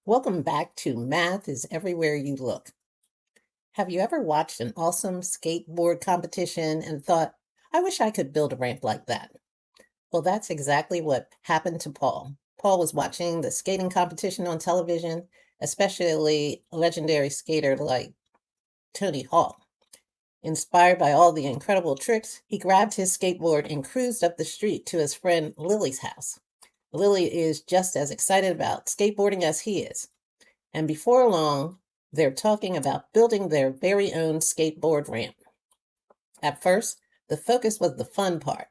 Welcome back to Math is Everywhere You Look. Have you ever watched an awesome skateboard competition and thought, I wish I could build a ramp like that? Well, that's exactly what happened to Paul. Paul was watching the skating competition on television, especially a legendary skater like Tony Hawk. Inspired by all the incredible tricks, he grabbed his skateboard and cruised up the street to his friend Lily's house. Lily is just as excited about skateboarding as he is. And before long, they're talking about building their very own skateboard ramp. At first, the focus was the fun part.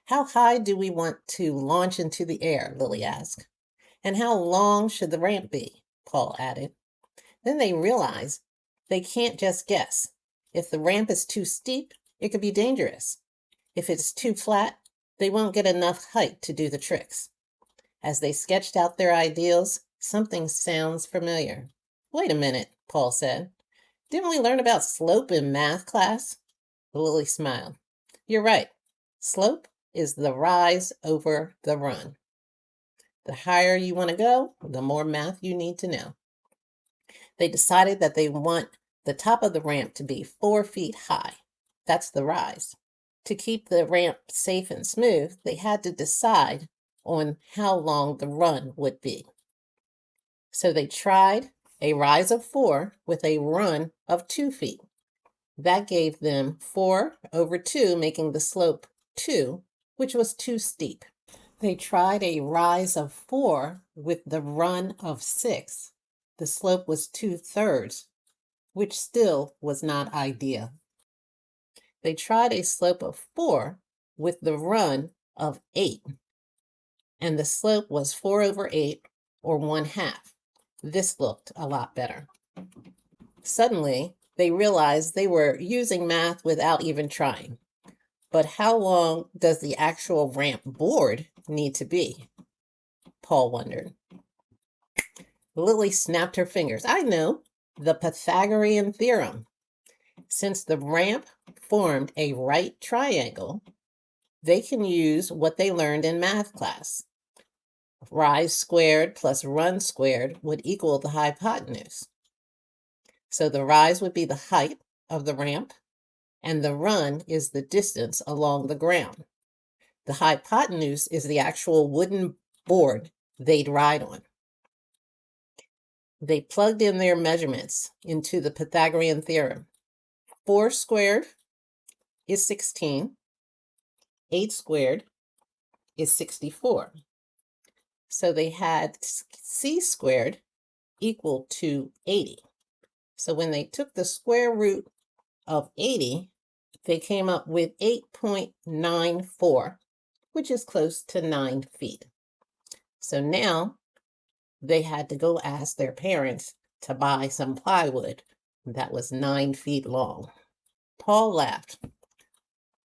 How high do we want to launch into the air? Lily asked. And how long should the ramp be? Paul added. Then they realized they can't just guess. If the ramp is too steep, it could be dangerous. If it's too flat, they won't get enough height to do the tricks. As they sketched out their ideals, something sounds familiar. Wait a minute, Paul said. Didn't we learn about slope in math class? Lily smiled. You're right. Slope is the rise over the run. The higher you want to go, the more math you need to know. They decided that they want the top of the ramp to be 4 feet high. That's the rise. To keep the ramp safe and smooth, they had to decide on how long the run would be. So they tried a rise of 4 with a run of 2 feet. That gave them 4 over 2, making the slope 2, which was too steep. They tried a rise of 4 with the run of 6. The slope was 2/3, which still was not ideal. They tried a slope of 4 with the run of 8, and the slope was 4 over 8, or 1/2. This looked a lot better. Suddenly, they realized they were using math without even trying. But how long does the actual ramp board need to be? Paul wondered. Lily snapped her fingers. I know, the Pythagorean theorem. Since the ramp formed a right triangle, they can use what they learned in math class. Rise squared plus run squared would equal the hypotenuse. So the rise would be the height of the ramp, and the run is the distance along the ground. The hypotenuse is the actual wooden board they'd ride on. They plugged in their measurements into the Pythagorean theorem. 4 squared is 16. 8 squared is 64. So they had c squared equal to 80. So when they took the square root of 80, they came up with 8.94, which is close to 9 feet. So now they had to go ask their parents to buy some plywood that was 9 feet long. Paul laughed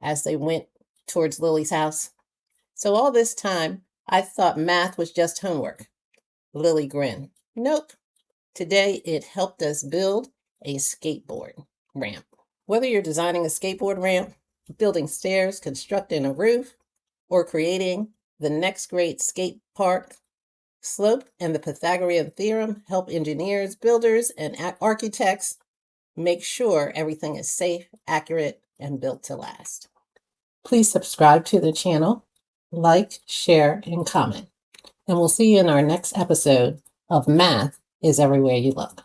as they went towards Lily's house. So all this time, I thought math was just homework. Lily grinned. Nope. Today, it helped us build a skateboard ramp. Whether you're designing a skateboard ramp, building stairs, constructing a roof, or creating the next great skate park, slope and the Pythagorean theorem help engineers, builders, and architects make sure everything is safe, accurate, and built to last. Please subscribe to the channel, like, share, and comment. And we'll see you in our next episode of Math is Everywhere You Look.